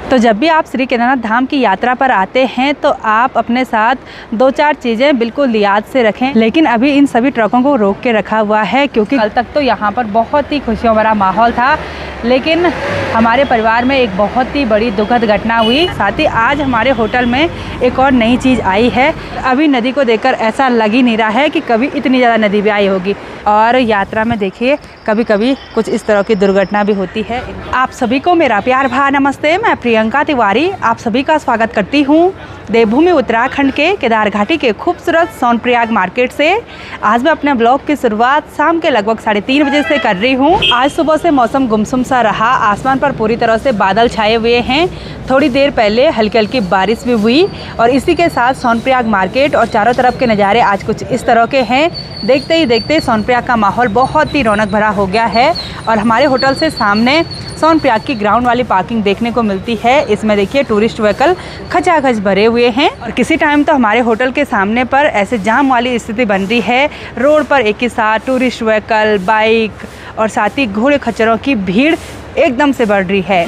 तो जब भी आप श्री केदारनाथ धाम की यात्रा पर आते हैं तो आप अपने साथ 2-4 चीज़ें बिल्कुल याद से रखें। लेकिन अभी इन सभी ट्रकों को रोक के रखा हुआ है क्योंकि कल तक तो यहाँ पर बहुत ही खुशियों भरा माहौल था, लेकिन हमारे परिवार में एक बहुत ही बड़ी दुखद घटना हुई। साथ ही आज हमारे होटल में एक और नई चीज़ आई है। अभी नदी को देखकर ऐसा लग ही नहीं रहा है कि कभी इतनी ज़्यादा नदी भी आई होगी। और यात्रा में देखिए कभी कभी कुछ इस तरह की दुर्घटना भी होती है। आप सभी को मेरा प्यार भरा नमस्ते। मैं प्रियंका तिवारी आप सभी का स्वागत करती हूँ देवभूमि उत्तराखंड के केदार घाटी के खूबसूरत सोनप्रयाग मार्केट से। आज मैं अपने ब्लॉग की शुरुआत शाम के लगभग 3:30 बजे से कर रही हूँ। आज सुबह से मौसम गुमसुम सा रहा, आसमान पर पूरी तरह से बादल छाए हुए हैं। थोड़ी देर पहले हल्की हल्की बारिश भी हुई और इसी के साथ सोनप्रयाग मार्केट और चारों तरफ के नज़ारे आज कुछ इस तरह के हैं। देखते ही देखते सोनप्रयाग का माहौल बहुत ही रौनक भरा हो गया है। और हमारे होटल से सामने सोनप्रयाग की ग्राउंड वाली पार्किंग देखने को मिलती है। इसमें देखिए टूरिस्ट व्हीकल खचाखच भरे हुए हैं और किसी टाइम तो हमारे होटल के सामने पर ऐसे जाम वाली स्थिति बन रही है। रोड पर एक ही साथ टूरिस्ट व्हीकल, बाइक और साथ ही घोड़े खच्चरों की भीड़ एकदम से बढ़ रही है।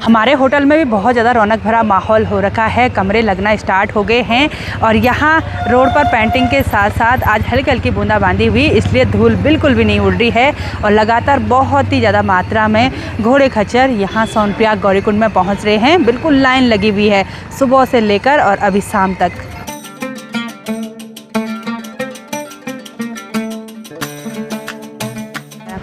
हमारे होटल में भी बहुत ज़्यादा रौनक भरा माहौल हो रखा है। कमरे लगना स्टार्ट हो गए हैं और यहाँ रोड पर पेंटिंग के साथ साथ आज हल्की हल्की बूंदाबांदी हुई, इसलिए धूल बिल्कुल भी नहीं उड़ रही है। और लगातार बहुत ही ज़्यादा मात्रा में घोड़े खच्चर यहाँ सोनप्रयाग गौरीकुंड में पहुँच रहे हैं। बिल्कुल लाइन लगी हुई है सुबह से लेकर और अभी शाम तक।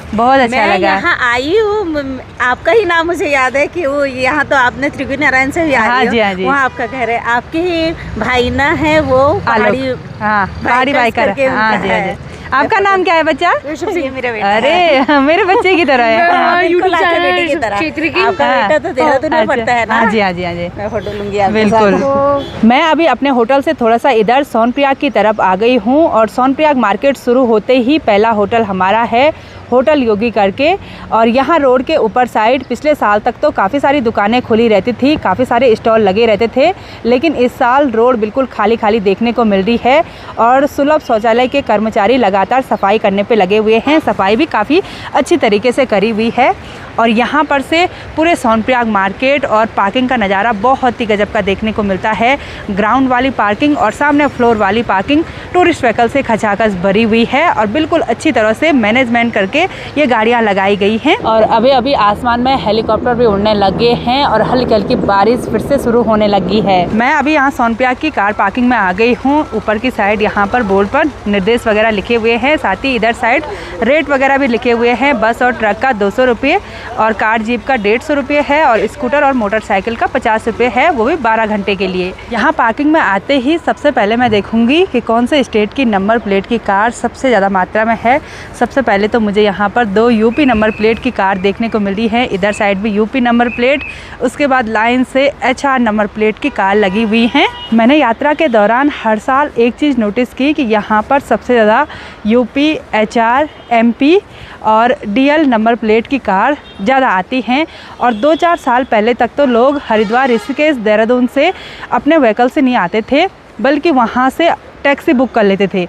बहुत अच्छा लगा। मैं यहाँ आई हूँ, आपका ही नाम मुझे याद है कि वो यहाँ तो आपने त्रिगुण नारायण से भी आ रही हो, वहाँ आपका घर है। आपके ही भाई ना है वो पहाड़ी, पहाड़ी बाइकर। हाँ जी, हाँ जी। आपका नाम क्या है बच्चा? मेरा बेटा। अरे मेरे बच्चे की तरह है। बेटी की तरह। आपका बेटा तो देहरादून में पढ़ता है ना? हाँ जी, हाँ जी, हाँ जी। मैं फोटो लूंगी बिल्कुल। मैं अभी अपने होटल से थोड़ा सा इधर सोनप्रयाग की तरफ आ गई हूँ और सोनप्रयाग मार्केट शुरू होते ही पहला होटल हमारा है होटल योगी करके। और यहाँ रोड के ऊपर साइड पिछले साल तक तो काफ़ी सारी दुकानें खुली रहती थी, काफ़ी सारे स्टॉल लगे रहते थे, लेकिन इस साल रोड बिल्कुल खाली खाली देखने को मिल रही है। और सुलभ शौचालय के कर्मचारी लगातार सफाई करने पे लगे हुए हैं। सफाई भी काफ़ी अच्छी तरीके से करी हुई है। और यहाँ पर से पूरे सोनप्रयाग मार्केट और पार्किंग का नज़ारा बहुत ही गजब का देखने को मिलता है। ग्राउंड वाली पार्किंग और सामने फ्लोर वाली पार्किंग टूरिस्ट व्हीकल से खचाखच भरी हुई है और बिल्कुल अच्छी तरह से मैनेजमेंट करके ये गाड़ियाँ लगाई गई हैं। और अभी अभी आसमान में हेलीकॉप्टर भी उड़ने लगे हैं और हल्की हल्की बारिश फिर से शुरू होने लगी है। मैं अभी यहाँ सोनप्रयाग की कार पार्किंग में आ गई हूँ। ऊपर की साइड यहाँ पर बोर्ड पर निर्देश वगैरह लिखे हुए हैं, साथ ही इधर साइड रेट वगैरह भी लिखे हुए हैं। बस और ट्रक का 200 रुपये और कार जीप का 150 रुपये है और स्कूटर और मोटरसाइकिल का 50 रुपये है, वो भी 12 घंटे के लिए। यहाँ पार्किंग में आते ही सबसे पहले मैं देखूंगी कि कौन से स्टेट की नंबर प्लेट की कार सबसे ज़्यादा मात्रा में है। सबसे पहले तो मुझे यहाँ पर 2 यूपी नंबर प्लेट की कार देखने को मिल रही है। इधर साइड भी यूपी नंबर प्लेट, उसके बाद लाइन से HR नंबर प्लेट की कार लगी हुई हैं। मैंने यात्रा के दौरान हर साल एक चीज़ नोटिस की कि यहाँ पर सबसे ज़्यादा यूपी, HR, MP और DL नंबर प्लेट की कार ज़्यादा आती हैं। और 2-4 साल पहले तक तो लोग हरिद्वार, ऋषिकेश, देहरादून से अपने व्हीकल से नहीं आते थे, बल्कि वहाँ से टैक्सी बुक कर लेते थे।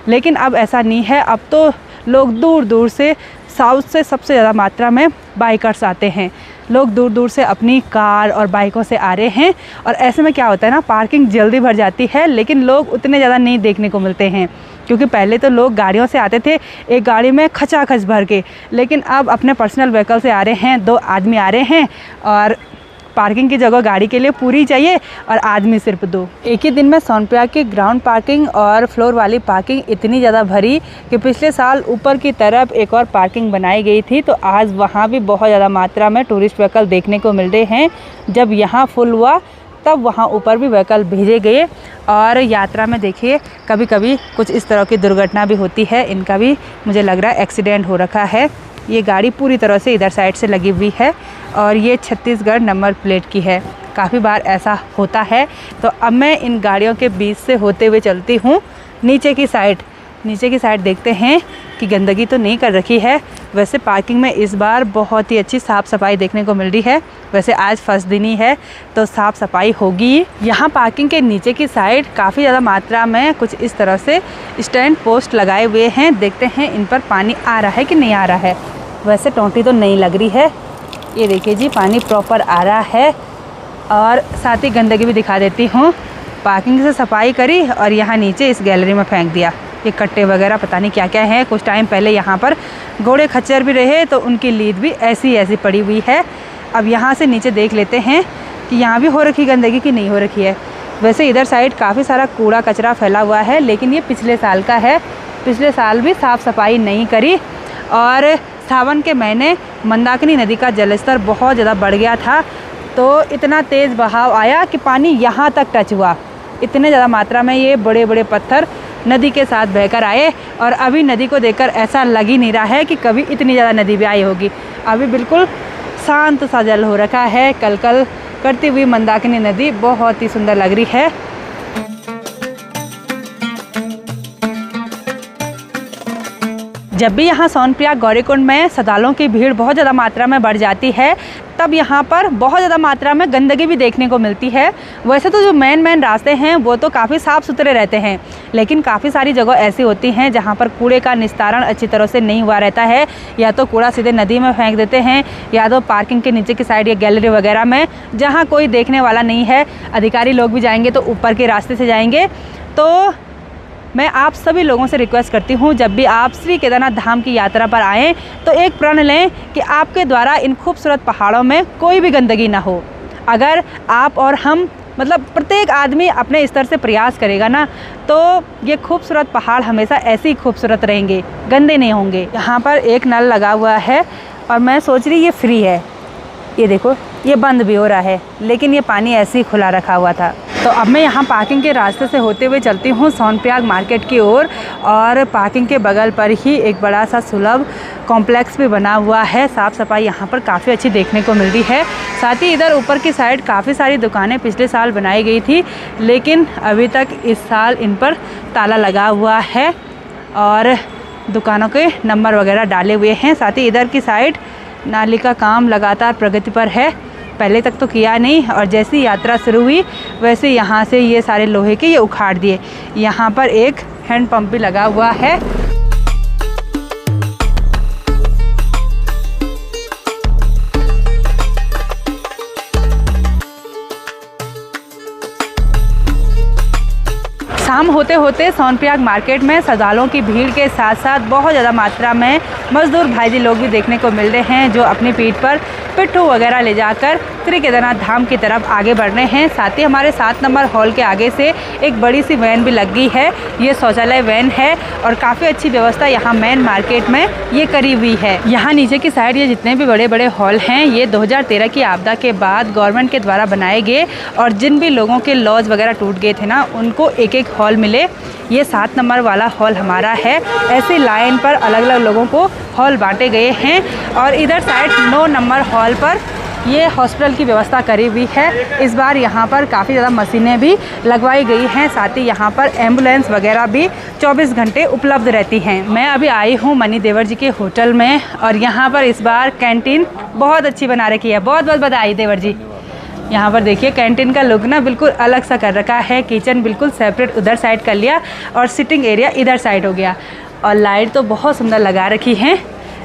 लेकिन अब ऐसा नहीं है, अब तो लोग दूर दूर से, साउथ से सबसे ज़्यादा मात्रा में बाइकर्स आते हैं। लोग दूर दूर से अपनी कार और बाइकों से आ रहे हैं और ऐसे में क्या होता है ना, पार्किंग जल्दी भर जाती है, लेकिन लोग उतने ज़्यादा नहीं देखने को मिलते हैं। क्योंकि पहले तो लोग गाड़ियों से आते थे एक गाड़ी में खचाखच भर के, लेकिन अब अपने पर्सनल व्हीकल से आ रहे हैं। 2 आदमी आ रहे हैं और पार्किंग की जगह गाड़ी के लिए पूरी चाहिए और आदमी सिर्फ 2। एक ही दिन में सोनप्रयाग की ग्राउंड पार्किंग और फ्लोर वाली पार्किंग इतनी ज़्यादा भरी कि पिछले साल ऊपर की तरफ एक और पार्किंग बनाई गई थी, तो आज वहाँ भी बहुत ज़्यादा मात्रा में टूरिस्ट व्हीकल देखने को मिल रहे हैं। जब यहाँ फुल हुआ तब वहाँ ऊपर भी व्हीकल भेजे गए। और यात्रा में देखिए कभी कभी कुछ इस तरह की दुर्घटना भी होती है। इनका भी मुझे लग रहा है एक्सीडेंट हो रखा है। ये गाड़ी पूरी तरह से इधर साइड से लगी हुई है और ये छत्तीसगढ़ नंबर प्लेट की है। काफ़ी बार ऐसा होता है। तो अब मैं इन गाड़ियों के बीच से होते हुए चलती हूँ नीचे की साइड, नीचे की साइड देखते हैं कि गंदगी तो नहीं कर रखी है। वैसे पार्किंग में इस बार बहुत ही अच्छी साफ़ सफाई देखने को मिल रही है। वैसे आज फर्स्ट दिन ही है तो साफ़ सफाई होगी। यहाँ पार्किंग के नीचे की साइड काफ़ी ज़्यादा मात्रा में कुछ इस तरह से स्टैंड पोस्ट लगाए हुए हैं। देखते हैं इन पर पानी आ रहा है कि नहीं आ रहा है। वैसे टोंटी तो नहीं लग रही है। ये देखिए जी, पानी प्रॉपर आ रहा है। और साथ ही गंदगी भी दिखा देती हूँ। पार्किंग से सफाई करी और यहाँ नीचे इस गैलरी में फेंक दिया। ये कट्टे वगैरह पता नहीं क्या क्या है। कुछ टाइम पहले यहाँ पर घोड़े खच्चर भी रहे तो उनकी लीद भी ऐसी पड़ी हुई है। अब यहाँ से नीचे देख लेते हैं कि यहाँ भी हो रखी गंदगी कि नहीं हो रखी है। वैसे इधर साइड काफ़ी सारा कूड़ा कचरा फैला हुआ है, लेकिन ये पिछले साल का है। पिछले साल भी साफ़ सफाई नहीं करी और सावन के महीने मंदाकिनी नदी का जलस्तर बहुत ज़्यादा बढ़ गया था, तो इतना तेज़ बहाव आया कि पानी यहाँ तक टच हुआ। इतने ज़्यादा मात्रा में ये बड़े बड़े पत्थर नदी के साथ बहकर आए और अभी नदी को देखकर ऐसा लग ही नहीं रहा है कि कभी इतनी ज़्यादा नदी भी आई होगी। अभी बिल्कुल शांत सा जल हो रखा है। कल करती हुई मंदाकिनी नदी बहुत ही सुंदर लग रही है। जब भी यहाँ सोनप्रयाग गौरीकुंड में श्रद्धालुओं की भीड़ बहुत ज़्यादा मात्रा में बढ़ जाती है, तब यहाँ पर बहुत ज़्यादा मात्रा में गंदगी भी देखने को मिलती है। वैसे तो जो मेन रास्ते हैं वो तो काफ़ी साफ़ सुथरे रहते हैं, लेकिन काफ़ी सारी जगह ऐसी होती हैं जहाँ पर कूड़े का निस्तारण अच्छी तरह से नहीं हुआ रहता है। या तो कूड़ा सीधे नदी में फेंक देते हैं, या तो पार्किंग के नीचे की साइड या गैलरी वगैरह में जहाँ कोई देखने वाला नहीं है। अधिकारी लोग भी जाएंगे तो ऊपर के रास्ते से जाएंगे। तो मैं आप सभी लोगों से रिक्वेस्ट करती हूँ, जब भी आप श्री केदारनाथ धाम की यात्रा पर आएँ तो एक प्रण लें कि आपके द्वारा इन खूबसूरत पहाड़ों में कोई भी गंदगी ना हो। अगर आप और हम मतलब प्रत्येक आदमी अपने स्तर से प्रयास करेगा ना, तो ये खूबसूरत पहाड़ हमेशा ऐसे ही खूबसूरत रहेंगे, गंदे नहीं होंगे। यहाँ पर एक नल लगा हुआ है और मैं सोच रही ये फ्री है। ये देखो, ये बंद भी हो रहा है, लेकिन ये पानी ऐसे ही खुला रखा हुआ था। तो अब मैं यहाँ पार्किंग के रास्ते से होते हुए चलती हूँ सोनप्रयाग मार्केट की ओर। और पार्किंग के बगल पर ही एक बड़ा सा सुलभ कॉम्प्लेक्स भी बना हुआ है। साफ़ सफाई यहाँ पर काफ़ी अच्छी देखने को मिल रही है। साथ ही इधर ऊपर की साइड काफ़ी सारी दुकानें पिछले साल बनाई गई थी, लेकिन अभी तक इस साल इन पर ताला लगा हुआ है और दुकानों के नंबर वगैरह डाले हुए हैं। साथ ही इधर की साइड नाली का काम लगातार प्रगति पर है। पहले तक तो किया नहीं, और जैसी यात्रा शुरू हुई वैसे यहाँ से ये सारे लोहे के ये उखाड़ दिए। यहाँ पर एक हैंड पंप भी लगा हुआ है। शाम होते होते सोनप्रयाग मार्केट में श्रद्धालुओं की भीड़ के साथ साथ बहुत ज़्यादा मात्रा में मजदूर भाईजी लोग भी देखने को मिल रहे हैं, जो अपनी पीठ पर पिट्ठू वगैरह ले जाकर श्री केदारनाथ धाम की तरफ आगे बढ़ रहे हैं। साथ ही हमारे 7 नंबर हॉल के आगे से एक बड़ी सी वैन भी लग गई है। ये शौचालय वैन है और काफ़ी अच्छी व्यवस्था यहाँ मेन मार्केट में ये करी हुई है। यहाँ नीचे की साइड ये जितने भी बड़े बड़े हॉल हैं, ये 2013 की आपदा के बाद गवर्नमेंट के द्वारा बनाए गए, और जिन भी लोगों के लॉज वगैरह टूट गए थे ना, उनको एक एक हॉल मिले। ये 7 नंबर वाला हॉल हमारा है। ऐसे लाइन पर अलग अलग लोगों को हॉल बांटे गए हैं। और इधर साइड 9 नंबर हॉल पर ये हॉस्पिटल की व्यवस्था करी हुई है। इस बार यहाँ पर काफ़ी ज़्यादा मशीनें भी लगवाई गई हैं। साथ ही यहाँ पर एम्बुलेंस वगैरह भी 24 घंटे उपलब्ध रहती हैं। मैं अभी आई हूँ मनी देवर जी के होटल में, और यहाँ पर इस बार कैंटीन बहुत अच्छी बना रखी है। बहुत बहुत बधाई देवर जी। यहाँ पर देखिए कैंटीन का लुक ना बिल्कुल अलग सा कर रखा है। किचन बिल्कुल सेपरेट उधर साइड कर लिया और सिटिंग एरिया इधर साइड हो गया। और लाइट तो बहुत सुंदर लगा रखी है।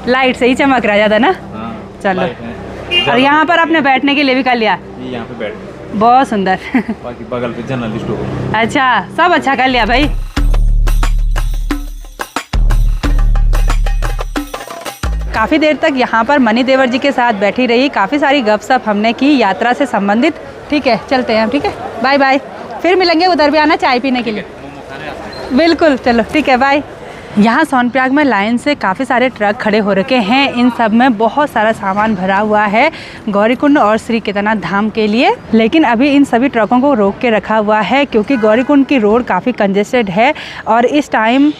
लाइट से ही चमक रहा ज़्यादा ना। चलो, और यहाँ पर आपने बैठने के लिए भी कर लिया। यहाँ पे बैठ, बहुत सुंदर। बाकी बगल पे जर्नलिस्ट हो। अच्छा, सब अच्छा कर लिया भाई। काफ़ी देर तक यहाँ पर मनी देवर जी के साथ बैठी रही। काफ़ी सारी गपशप हमने की यात्रा से संबंधित। ठीक है, चलते हैं हम। ठीक है, बाय बाय। फिर मिलेंगे, उधर भी आना चाय पीने के लिए। बिल्कुल, चलो ठीक है, बाय। यहाँ सोनप्रयाग में लाइन से काफ़ी सारे ट्रक खड़े हो रखे हैं। इन सब में बहुत सारा सामान भरा हुआ है गौरीकुंड और श्री केदारनाथ धाम के लिए। लेकिन अभी इन सभी ट्रकों को रोक के रखा हुआ है, क्योंकि गौरीकुंड की रोड काफ़ी कंजेस्टेड है और इस टाइम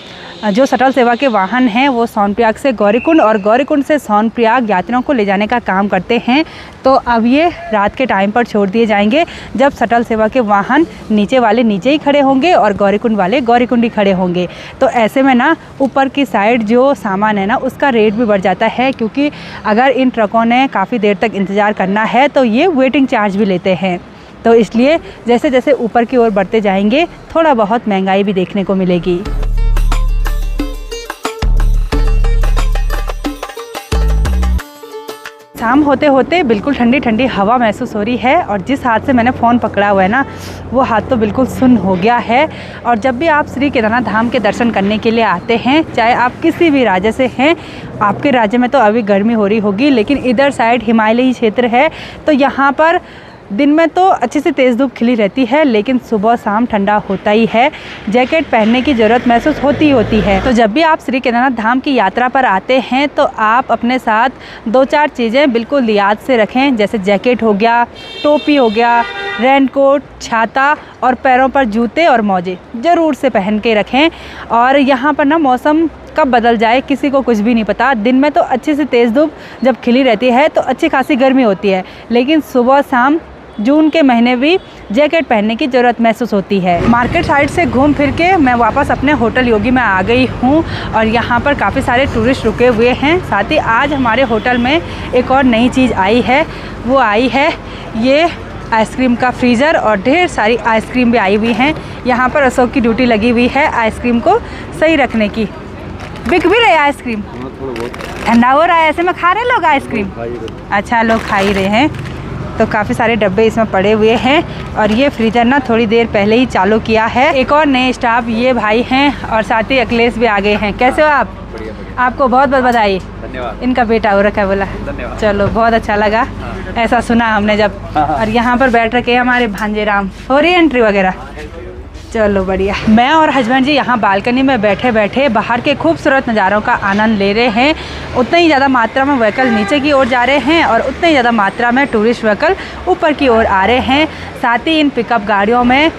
जो शटल सेवा के वाहन हैं वो सोनप्रयाग से गौरीकुंड और गौरीकुंड से सोनप्रयाग यात्रियों को ले जाने का काम करते हैं। तो अब ये रात के टाइम पर छोड़ दिए जाएंगे, जब शटल सेवा के वाहन नीचे वाले नीचे ही खड़े होंगे और गौरीकुंड वाले गौरीकुंड ही खड़े होंगे। तो ऐसे में ना ऊपर की साइड जो सामान है ना उसका रेट भी बढ़ जाता है, क्योंकि अगर इन ट्रकों ने काफ़ी देर तक इंतज़ार करना है तो ये वेटिंग चार्ज भी लेते हैं। तो इसलिए जैसे जैसे ऊपर की ओर बढ़ते जाएंगे थोड़ा बहुत महंगाई भी देखने को मिलेगी। शाम होते होते बिल्कुल ठंडी ठंडी हवा महसूस हो रही है और जिस हाथ से मैंने फ़ोन पकड़ा हुआ है ना वो हाथ तो बिल्कुल सुन्न हो गया है। और जब भी आप श्री केदारनाथ धाम के दर्शन करने के लिए आते हैं, चाहे आप किसी भी राज्य से हैं, आपके राज्य में तो अभी गर्मी हो रही होगी, लेकिन इधर साइड हिमालयी क्षेत्र है तो यहाँ पर दिन में तो अच्छी सी तेज़ धूप खिली रहती है, लेकिन सुबह शाम ठंडा होता ही है। जैकेट पहनने की ज़रूरत महसूस होती है। तो जब भी आप श्री केदारनाथ धाम की यात्रा पर आते हैं तो आप अपने साथ 2-4 चीज़ें बिल्कुल याद से रखें, जैसे जैकेट हो गया, टोपी हो गया, रेनकोट, छाता और पैरों पर जूते और मोजे ज़रूर से पहन के रखें। और यहाँ पर ना मौसम कब बदल जाए किसी को कुछ भी नहीं पता। दिन में तो अच्छी सी तेज़ धूप जब खिली रहती है तो अच्छी खासी गर्मी होती है, लेकिन सुबह शाम जून के महीने भी जैकेट पहनने की ज़रूरत महसूस होती है। मार्केट साइड से घूम फिर के मैं वापस अपने होटल योगी में आ गई हूँ और यहाँ पर काफ़ी सारे टूरिस्ट रुके हुए हैं। साथ ही आज हमारे होटल में एक और नई चीज़ आई है, वो आई है ये आइसक्रीम का फ्रीज़र और ढेर सारी आइसक्रीम भी आई हुई हैं। यहाँ पर अशोक की ड्यूटी लगी हुई है आइसक्रीम को सही रखने की। बिक भी रहे आइसक्रीम, ठंडा हो रहा है, ऐसे में खा रहे लोग आइसक्रीम? अच्छा, लोग खा ही रहे हैं। तो काफ़ी सारे डब्बे इसमें पड़े हुए हैं और ये फ्रीज़र ना थोड़ी देर पहले ही चालू किया है। एक और नए स्टाफ ये भाई हैं और साथ ही अखिलेश भी आ गए हैं। कैसे हो आप? बढ़िया। आपको बहुत बहुत बधाई। धन्यवाद। इनका बेटा हो रखा है बोला। धन्यवाद। चलो बहुत अच्छा लगा, ऐसा सुना हमने जब। और यहाँ पर बैठ रखे हमारे भांजे राम, हो रही एंट्री वगैरह? चलो बढ़िया। मैं और हस्बैंड जी यहाँ बालकनी में बैठे बैठे बाहर के खूबसूरत नज़ारों का आनंद ले रहे हैं। उतनी ही ज़्यादा मात्रा में व्हीकल नीचे की ओर जा रहे हैं और उतनी ही ज़्यादा मात्रा में टूरिस्ट व्हीकल ऊपर की ओर आ रहे हैं। साथ ही इन पिकअप गाड़ियों में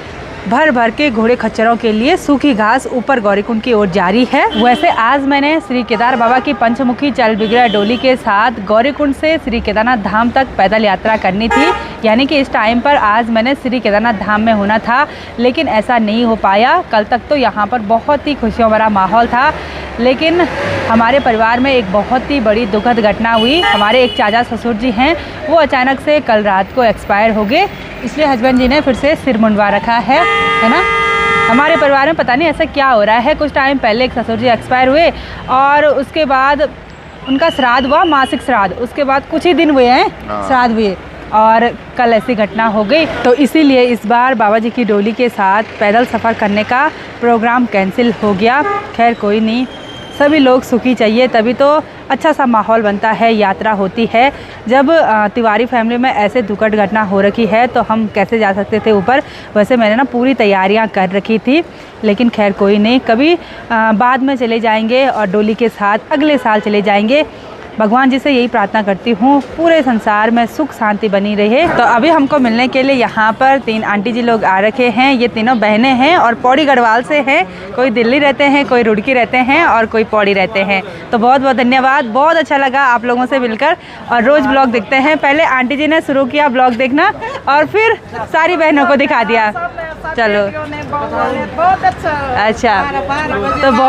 भर भर के घोड़े खच्चरों के लिए सूखी घास ऊपर गौरीकुंड की ओर जारी है। वैसे आज मैंने श्री केदार बाबा की पंचमुखी चल बिगड़ा डोली के साथ गौरीकुंड से श्री केदारनाथ धाम तक पैदल यात्रा करनी थी, यानी कि इस टाइम पर आज मैंने श्री केदारनाथ धाम में होना था, लेकिन ऐसा नहीं हो पाया। कल तक तो यहाँ पर बहुत ही खुशियों भरा माहौल था, लेकिन हमारे परिवार में एक बहुत ही बड़ी दुखद घटना हुई। हमारे एक चाचा ससुर जी हैं, वो अचानक से कल रात को एक्सपायर हो गए, इसलिए हस्बैंड जी ने फिर से सिर मुंडवा रखा है ना। हमारे परिवार में पता नहीं ऐसा क्या हो रहा है। कुछ टाइम पहले एक ससुर जी एक्सपायर हुए और उसके बाद उनका श्राद्ध हुआ, मासिक श्राद्ध, उसके बाद कुछ ही दिन हुए हैं श्राद्ध हुए और कल ऐसी घटना हो गई। तो इसीलिए इस बार बाबा जी की डोली के साथ पैदल सफ़र करने का प्रोग्राम कैंसिल हो गया। खैर कोई नहीं, सभी लोग सुखी चाहिए, तभी तो अच्छा सा माहौल बनता है, यात्रा होती है। जब तिवारी फैमिली में ऐसे दुखद घटना हो रखी है तो हम कैसे जा सकते थे ऊपर। वैसे मैंने ना पूरी तैयारियां कर रखी थी, लेकिन खैर कोई नहीं, कभी बाद में चले जाएंगे और डोली के साथ अगले साल चले जाएंगे। भगवान जी से यही प्रार्थना करती हूँ पूरे संसार में सुख शांति बनी रहे। तो अभी हमको मिलने के लिए यहाँ पर 3 आंटी जी लोग आ रखे हैं। ये तीनों बहनें हैं और पौड़ी गढ़वाल से हैं। कोई दिल्ली रहते हैं, कोई रुड़की रहते हैं और कोई पौड़ी रहते हैं। तो बहुत बहुत धन्यवाद, बहुत अच्छा लगा आप लोगों से मिलकर। और रोज़ ब्लॉग देखते हैं। पहले आंटी जी ने शुरू किया ब्लॉग देखना और फिर सारी बहनों को दिखा दिया। चलो अच्छा, तो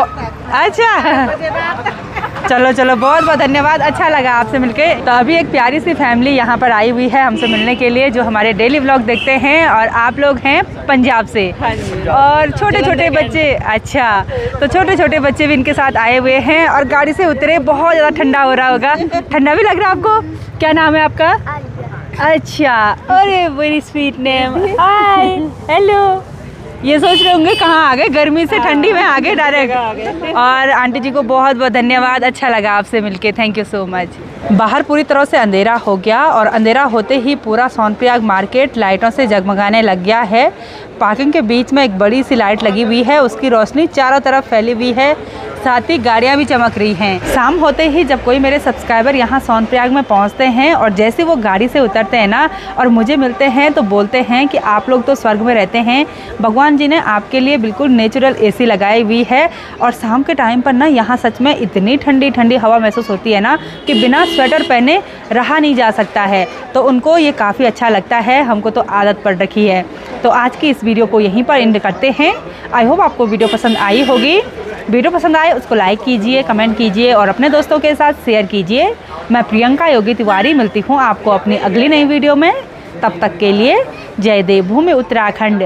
अच्छा चलो चलो, बहुत बहुत धन्यवाद, अच्छा लगा आपसे मिलके। तो अभी एक प्यारी सी फैमिली यहाँ पर आई हुई है हमसे मिलने के लिए, जो हमारे डेली व्लॉग देखते हैं और आप लोग हैं पंजाब से और छोटे छोटे बच्चे। अच्छा, तो छोटे छोटे बच्चे भी इनके साथ आए हुए हैं और गाड़ी से उतरे। बहुत ज़्यादा ठंडा हो रहा होगा, ठंडा भी लग रहा है आपको? क्या नाम है आपका? अच्छा, अरे very sweet name, hi hello. ये सोच रहे होंगे कहाँ आ गए, गर्मी से ठंडी में आ गए डायरेक्ट। और आंटी जी को बहुत बहुत धन्यवाद, अच्छा लगा आपसे मिलके, थैंक यू सो मच। बाहर पूरी तरह से अंधेरा हो गया और अंधेरा होते ही पूरा सोनप्रयाग मार्केट लाइटों से जगमगाने लग गया है। पार्किंग के बीच में एक बड़ी सी लाइट लगी हुई है, उसकी रोशनी चारों तरफ फैली हुई है। साथ ही गाड़ियाँ भी चमक रही हैं। शाम होते ही जब कोई मेरे सब्सक्राइबर यहाँ सोनप्रयाग में पहुँचते हैं और जैसे वो गाड़ी से उतरते हैं ना और मुझे मिलते हैं तो बोलते हैं कि आप लोग तो स्वर्ग में रहते हैं, भगवान जी ने आपके लिए बिल्कुल नेचुरल एसी लगाई हुई है। और शाम के टाइम पर ना यहाँ सच में इतनी ठंडी ठंडी हवा महसूस होती है ना कि बिना स्वेटर पहने रहा नहीं जा सकता है। तो उनको ये काफ़ी अच्छा लगता है, हमको तो आदत पड़ रखी है। तो आज की इस वीडियो को यहीं पर एंड करते हैं। आई होप आपको वीडियो पसंद आई होगी। वीडियो पसंद आए उसको लाइक कीजिए, कमेंट कीजिए और अपने दोस्तों के साथ शेयर कीजिए। मैं प्रियंका योगी तिवारी मिलती हूँ आपको अपनी अगली नई वीडियो में। तब तक के लिए जय देवभूमि उत्तराखंड।